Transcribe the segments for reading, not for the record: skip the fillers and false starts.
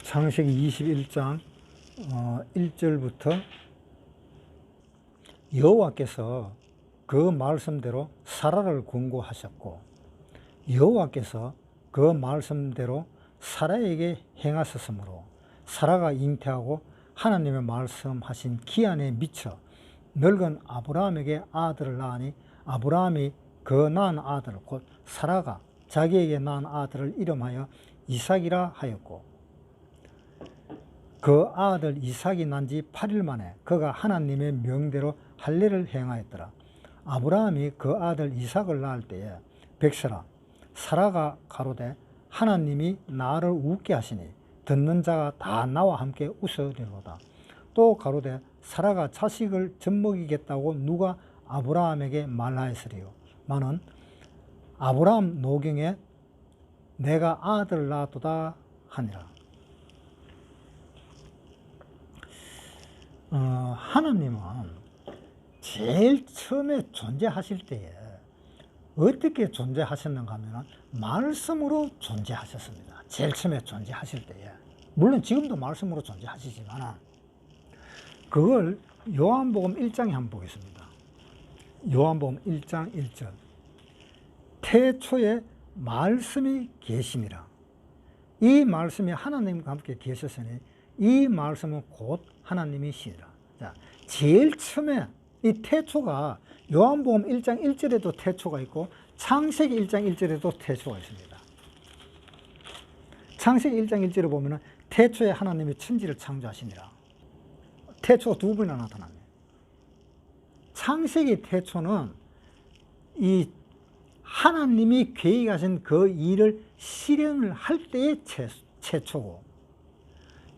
창세기 21장 1절부터 여호와께서 그 말씀대로 사라를 권고하셨고 여호와께서 그 말씀대로 사라에게 행하셨으므로 사라가 잉태하고 하나님의 말씀하신 기한에 미쳐 늙은 아브라함에게 아들을 낳으니 아브라함이 그 낳은 아들 곧 사라가 자기에게 낳은 아들을 이름하여 이삭이라 하였고 그 아들 이삭이 난 지 8일 만에 그가 하나님의 명대로 할례를 행하였더라. 아브라함이 그 아들 이삭을 낳을 때에 백세라 사라가 가로되 하나님이 나를 웃게 하시니 듣는 자가 다 나와 함께 웃으리로다. 또 가로되 사라가 자식을 젖먹이겠다고 누가 아브라함에게 말하였으리요. 마는 아브라함 노경에 내가 아들을 낳았도다 하니라. 하나님은 제일 처음에 존재하실 때에 어떻게 존재하셨는가 하면 말씀으로 존재하셨습니다. 제일 처음에 존재하실 때에. 물론 지금도 말씀으로 존재하시지만 그걸 요한복음 1장에 한번 보겠습니다. 요한복음 1장 1절 태초에 말씀이 계시니라. 이 말씀이 하나님과 함께 계셨으니 이 말씀은 곧 하나님이시니라. 자, 제일 처음에 이 태초가 요한복음 1장 1절에도 태초가 있고 창세기 1장 1절에도 태초가 있습니다. 창세기 1장 1절에 보면 태초에 하나님이 천지를 창조하시니라. 태초가 두 번이나 나타납니다. 창세기 태초는 이 하나님이 계획하신 그 일을 실현을 할 때의 최초고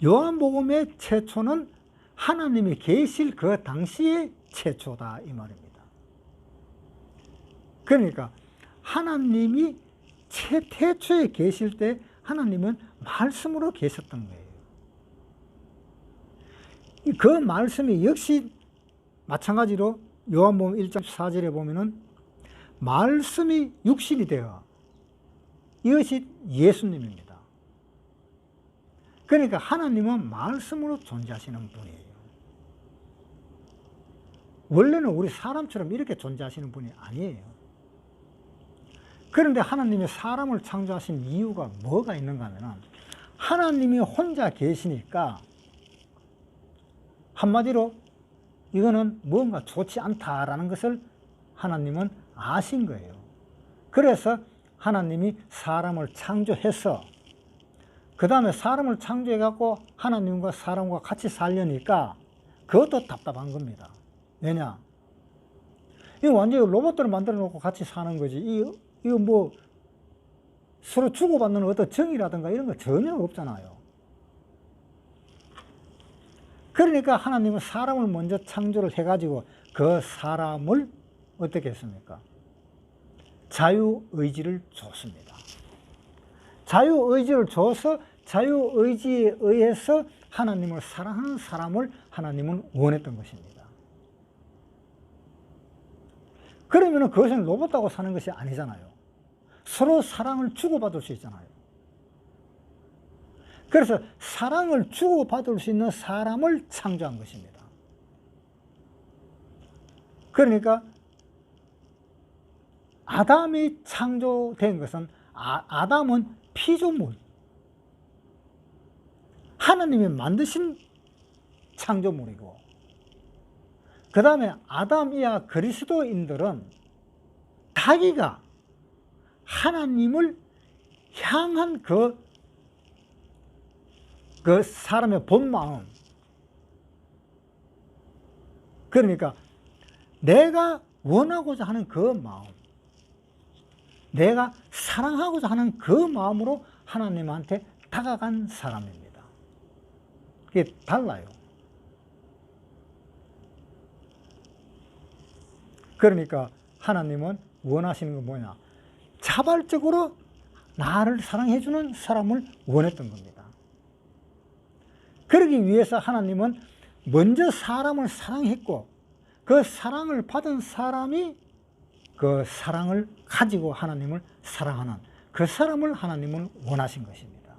요한복음의 최초는 하나님이 계실 그 당시의 최초다 이 말입니다. 그러니까 하나님이 태초에 계실 때 하나님은 말씀으로 계셨던 거예요. 그 말씀이 역시 마찬가지로 요한복음 1장 4절에 보면은 말씀이 육신이 되어 이것이 예수님입니다. 그러니까 하나님은 말씀으로 존재하시는 분이에요. 원래는 우리 사람처럼 이렇게 존재하시는 분이 아니에요. 그런데 하나님이 사람을 창조하신 이유가 뭐가 있는가 하면 하나님이 혼자 계시니까 한마디로 이거는 뭔가 좋지 않다라는 것을 하나님은 아신 거예요. 그래서 하나님이 사람을 창조해서 그 다음에 사람을 창조해 갖고 하나님과 사람과 같이 살려니까 그것도 답답한 겁니다. 왜냐? 이거 완전히 로봇들을 만들어 놓고 같이 사는 거지. 이거 뭐 서로 주고받는 어떤 정의라든가 이런 거 전혀 없잖아요. 그러니까 하나님은 사람을 먼저 창조를 해가지고 그 사람을 어떻게 했습니까? 자유의지를 줬습니다. 자유의지를 줘서 자유의지에 의해서 하나님을 사랑하는 사람을 하나님은 원했던 것입니다. 그러면 그것은 로봇하고 사는 것이 아니잖아요. 서로 사랑을 주고받을 수 있잖아요. 그래서 사랑을 주고받을 수 있는 사람을 창조한 것입니다. 그러니까 아담이 창조된 것은 아담은 피조물, 하나님이 만드신 창조물이고 그 다음에 아담 이하 그리스도인들은 자기가 하나님을 향한 그 사람의 본마음, 그러니까 내가 원하고자 하는 그 마음, 내가 사랑하고자 하는 그 마음으로 하나님한테 다가간 사람입니다. 그게 달라요. 그러니까 하나님은 원하시는 건 뭐냐? 자발적으로 나를 사랑해주는 사람을 원했던 겁니다. 그러기 위해서 하나님은 먼저 사람을 사랑했고 그 사랑을 받은 사람이 그 사랑을 가지고 하나님을 사랑하는 그 사람을 하나님은 원하신 것입니다.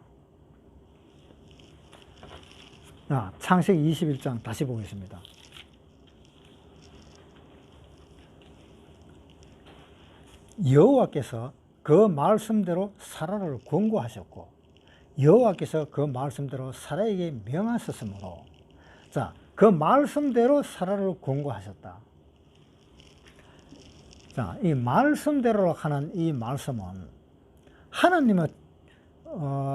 창세기 21장 다시 보겠습니다. 여호와께서 그 말씀대로 사라를 권고하셨고 여호와께서 그 말씀대로 사라에게 명하셨으므로, 자, 그 말씀대로 사라를 권고하셨다. 자, 이 말씀대로 하는 이 말씀은 하나님은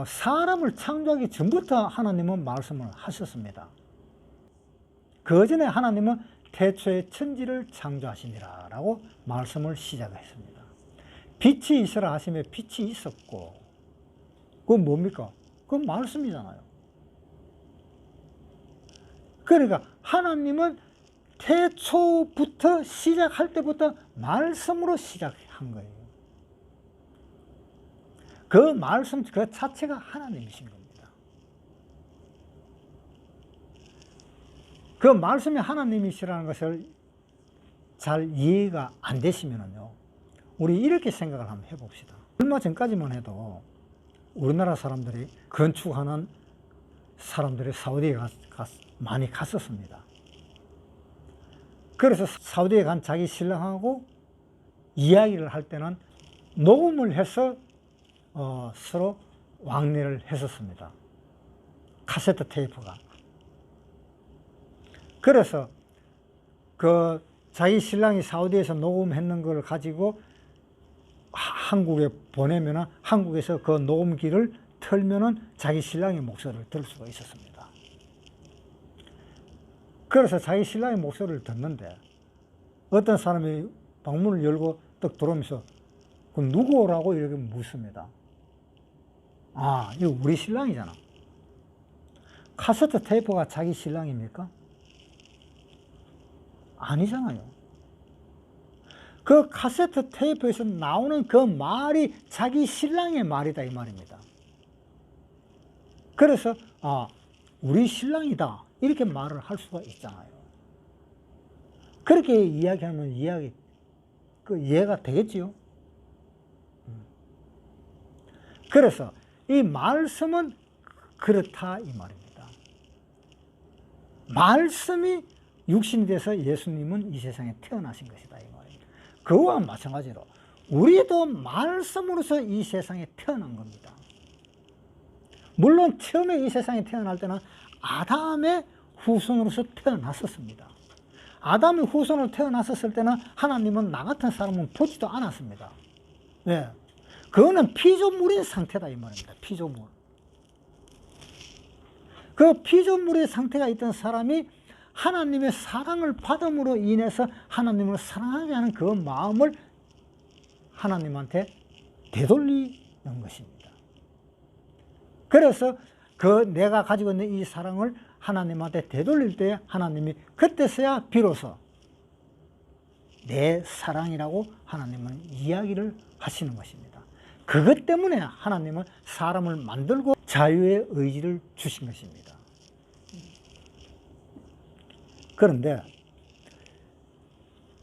사람을 창조하기 전부터 하나님은 말씀을 하셨습니다. 그 전에 하나님은 태초에 천지를 창조하시니라 라고 말씀을 시작했습니다. 빛이 있으라 하시며 빛이 있었고, 그건 뭡니까? 그건 말씀이잖아요. 그러니까 하나님은 태초부터 시작할 때부터 말씀으로 시작한 거예요. 그 말씀 그 자체가 하나님이신 겁니다. 그 말씀이 하나님이시라는 것을 잘 이해가 안 되시면요, 우리 이렇게 생각을 한번 해봅시다. 얼마 전까지만 해도 우리나라 사람들이 건축하는 사람들이 사우디에 많이 갔었습니다. 그래서 사우디에 간 자기 신랑하고 이야기를 할 때는 녹음을 해서 서로 왕래를 했었습니다. 카세트 테이프가. 그래서 그 자기 신랑이 사우디에서 녹음했는 걸 가지고 한국에 보내면은 한국에서 그 녹음기를 틀면은 자기 신랑의 목소리를 들을 수가 있었습니다. 그래서 자기 신랑의 목소리를 듣는데 어떤 사람이 방문을 열고 딱 들어오면서 그 누구라고 이렇게 묻습니다. 아, 이거 우리 신랑이잖아. 카세트 테이프가 자기 신랑입니까? 아니잖아요. 그 카세트 테이프에서 나오는 그 말이 자기 신랑의 말이다 이 말입니다. 그래서 우리 신랑이다 이렇게 말을 할 수가 있잖아요. 그렇게 이야기하면 이해가 되겠지요. 그래서 이 말씀은 그렇다 이 말입니다. 말씀이 육신이 돼서 예수님은 이 세상에 태어나신 것이다 이 말입니다. 그와 마찬가지로 우리도 말씀으로서 이 세상에 태어난 겁니다. 물론 처음에 이 세상에 태어날 때는 아담의 후손으로서 태어났었습니다. 아담의 후손으로 태어났었을 때는 하나님은 나 같은 사람은 보지도 않았습니다. 네. 그거는 피조물인 상태다 이 말입니다. 피조물. 그 피조물의 상태가 있던 사람이 하나님의 사랑을 받음으로 인해서 하나님을 사랑하게 하는 그 마음을 하나님한테 되돌리는 것입니다. 그래서 그 내가 가지고 있는 이 사랑을 하나님한테 되돌릴 때 하나님이 그때서야 비로소 내 사랑이라고 하나님은 이야기를 하시는 것입니다. 그것 때문에 하나님은 사람을 만들고 자유의 의지를 주신 것입니다. 그런데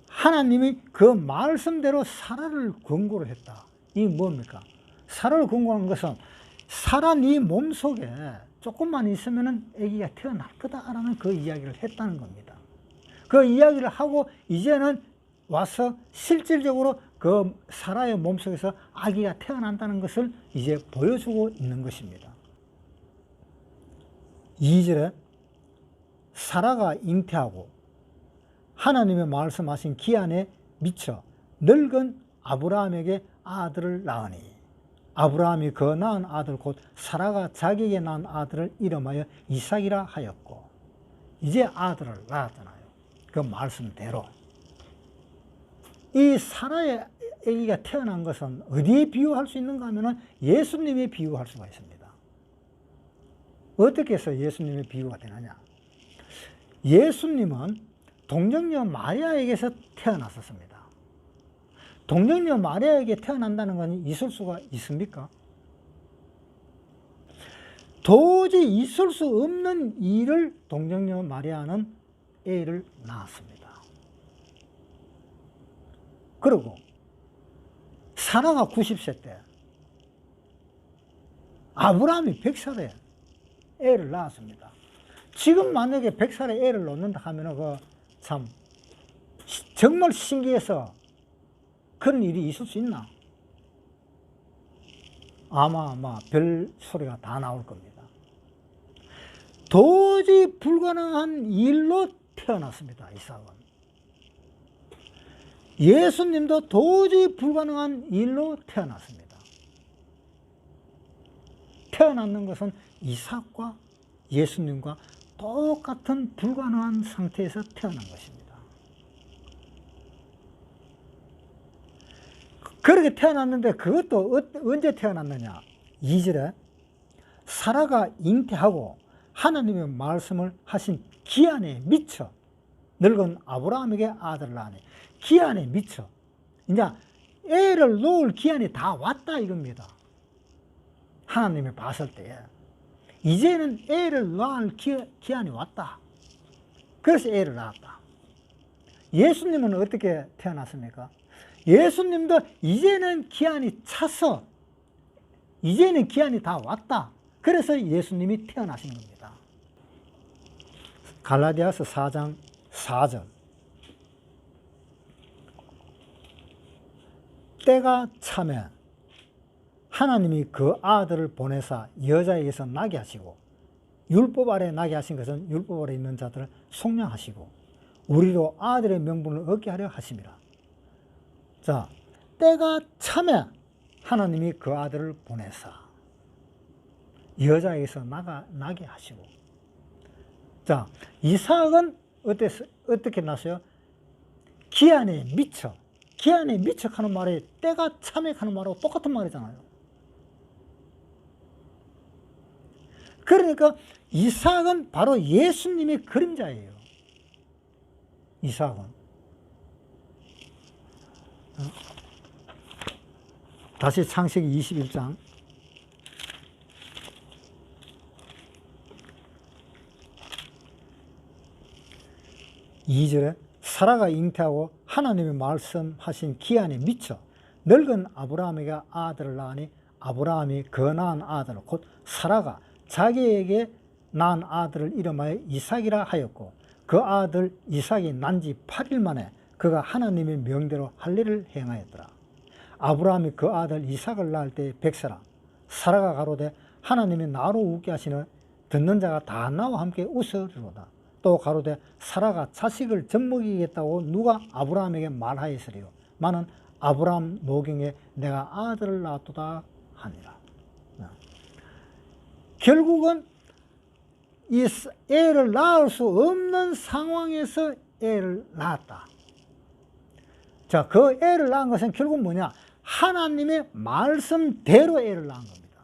하나님이 그 말씀대로 사라를 권고를 했다. 이게 뭡니까? 사라를 권고한 것은 사라 네 몸속에 조금만 있으면 아기가 태어날 거다라는 그 이야기를 했다는 겁니다. 그 이야기를 하고 이제는 와서 실질적으로 그 사라의 몸속에서 아기가 태어난다는 것을 이제 보여주고 있는 것입니다. 2절에 사라가 잉태하고 하나님의 말씀하신 기한에 미쳐 늙은 아브라함에게 아들을 낳으니 아브라함이 그 낳은 아들 곧 사라가 자기에게 낳은 아들을 이름하여 이삭이라 하였고, 이제 아들을 낳았잖아요. 그 말씀대로. 이 사라의 아기가 태어난 것은 어디에 비유할 수 있는가 하면 예수님에 비유할 수가 있습니다. 어떻게 해서 예수님의 비유가 되느냐? 예수님은 동정녀 마리아에게서 태어났었습니다. 동정녀 마리아에게 태어난다는 건 있을 수가 있습니까? 도저히 있을 수 없는 일을 동정녀 마리아는 애를 낳았습니다. 그리고 사라가 90세 때 아브라함이 100살에 애를 낳았습니다. 지금 만약에 100살에 애를 놓는다 하면은 참 정말 신기해서 그런 일이 있을 수 있나? 아마 별 소리가 다 나올 겁니다. 도저히 불가능한 일로 태어났습니다. 이삭은. 예수님도 도저히 불가능한 일로 태어났습니다. 태어났는 것은 이삭과 예수님과 똑같은 불가능한 상태에서 태어난 것입니다. 그렇게 태어났는데 그것도 언제 태어났느냐? 2절에 사라가 잉태하고 하나님의 말씀을 하신 기한에 미쳐 늙은 아브라함에게 아들을 낳으니, 기한에 미쳐 이제 애를 놓을 기한이 다 왔다 이겁니다. 하나님이 봤을 때에 이제는 애를 낳을 기한이 왔다. 그래서 애를 낳았다. 예수님은 어떻게 태어났습니까? 예수님도 이제는 기한이 차서, 이제는 기한이 다 왔다. 그래서 예수님이 태어나신 겁니다. 갈라디아서 4장 4절. 때가 차면 하나님이 그 아들을 보내사 여자에게서 나게 하시고, 율법 아래 나게 하신 것은 율법 아래 있는 자들을 속량하시고 우리로 아들의 명분을 얻게 하려 하심이라. 자, 때가 차면 하나님이 그 아들을 보내사 여자에게서 나게 하시고. 자, 이삭은 어떻게 났어요? 기한에 미쳐. 기한에 미쳐 하는 말이 때가 참에 하는 말하고 똑같은 말이잖아요. 그러니까 이삭은 바로 예수님의 그림자예요. 이삭은. 다시 창세기 21장 2절에 사라가 잉태하고 하나님의 말씀하신 기한에 미쳐 늙은 아브라함에게 아들을 낳으니, 아브라함이 그 낳은 아들 곧 사라가 자기에게 낳은 아들을 이름하여 이삭이라 하였고, 그 아들 이삭이 난 지 8일 만에 그가 하나님의 명대로 할 일을 행하였더라. 아브라함이 그 아들 이삭을 낳을 때에 100세라. 사라가 가로되 하나님이 나로 웃게 하시는 듣는 자가 다 나와 함께 웃으리로다. 또 가로되 사라가 자식을 젖먹이겠다고 누가 아브라함에게 말하였으리요. 마는 아브라함 노경에 내가 아들을 낳았도다 하니라. 결국은 이 애를 낳을 수 없는 상황에서 애를 낳았다. 자, 그 애를 낳은 것은 결국 뭐냐? 하나님의 말씀대로 애를 낳은 겁니다.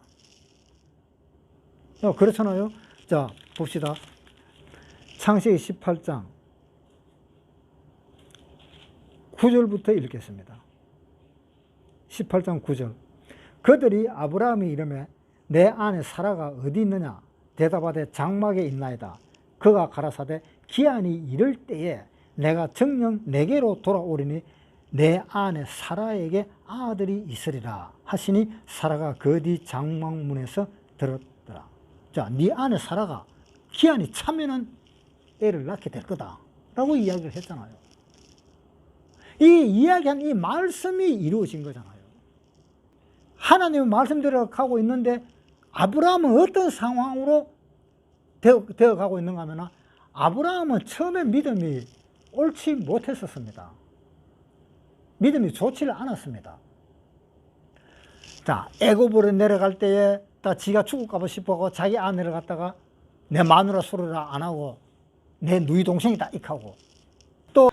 그렇잖아요. 자, 봅시다. 창세기 18장 9절부터 읽겠습니다. 18장 9절. 그들이 아브라함이 이르매 내 아내 사라가 어디 있느냐? 대답하되 장막에 있나이다. 그가 가라사대 기한이 이를 때에 내가 정녕 내게로 돌아오리니 내 아내 사라에게 아들이 있으리라 하시니 사라가 그 뒤 장막문에서 들었더라. 자, 네 아내 사라가 기한이 차면은 애를 낳게 될 거다 라고 이야기를 했잖아요. 이 이야기한 이 말씀이 이루어진 거잖아요. 하나님의 말씀대로 가고 있는데 아브라함은 어떤 상황으로 되어 가고 있는가 하면, 아브라함은 처음에 믿음이 옳지 못했었습니다. 믿음이 좋지를 않았습니다. 자, 애굽으로 내려갈 때에 다 지가 죽을까 봐 싶어서 자기 아내를 갖다가 내 마누라 소리라 안 하고 내 누이 동생이다 익하고, 또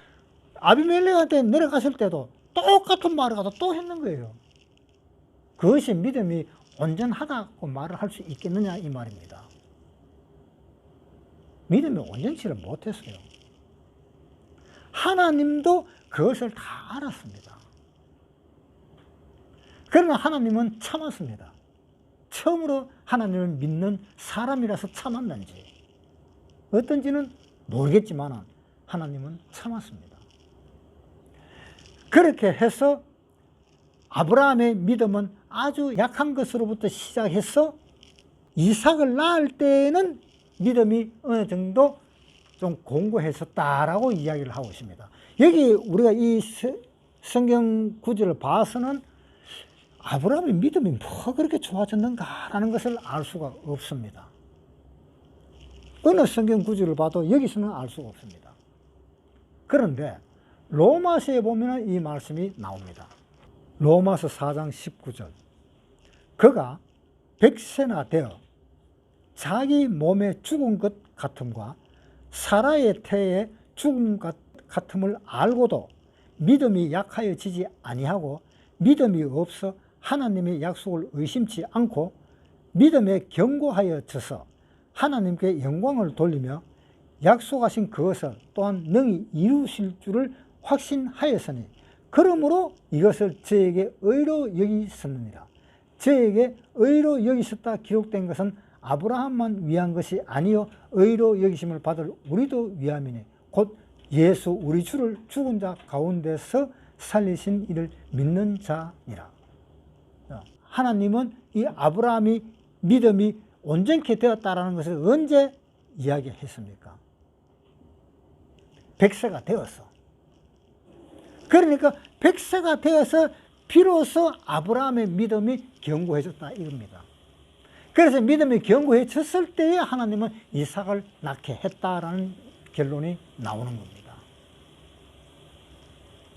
아비멜렉한테 내려갔을 때도 똑같은 말을 갖다 또 했는 거예요. 그것이 믿음이 온전하다고 말을 할 수 있겠느냐 이 말입니다. 믿음이 온전치를 못했어요. 하나님도 그것을 다 알았습니다. 그러나 하나님은 참았습니다. 처음으로 하나님을 믿는 사람이라서 참았는지 어떤지는 모르겠지만 하나님은 참았습니다. 그렇게 해서 아브라함의 믿음은 아주 약한 것으로부터 시작해서 이삭을 낳을 때에는 믿음이 어느 정도 좀 공고했었다라고 이야기를 하고 있습니다. 여기 우리가 이 성경 구절을 봐서는 아브라함의 믿음이 뭐가 그렇게 좋아졌는가라는 것을 알 수가 없습니다. 어느 성경 구절을 봐도 여기서는 알 수가 없습니다. 그런데 로마서에 보면 이 말씀이 나옵니다. 로마서 4장 19절. 그가 100세나 되어 자기 몸에 죽은 것 같음과 사라의 태에 죽은 것 같음을 알고도 믿음이 약하여지지 아니하고 믿음이 없어 하나님의 약속을 의심치 않고 믿음에 견고하여져서 하나님께 영광을 돌리며 약속하신 그것을 또한 능히 이루실 줄을 확신하였으니 그러므로 이것을 저에게 의로 여기셨느니라. 저에게 의로 여기셨다 기록된 것은 아브라함만 위한 것이 아니요 의로 여기심을 받을 우리도 위함이니 곧 예수 우리 주를 죽은 자 가운데서 살리신 이를 믿는 자니라. 하나님은 이 아브라함이 믿음이 온전케 되었다라는 것을 언제 이야기했습니까? 100세가 되었어. 그러니까 100세가 되어서 비로소 아브라함의 믿음이 견고해졌다 이겁니다. 그래서 믿음이 견고해졌을 때에 하나님은 이삭을 낳게 했다라는 결론이 나오는 겁니다.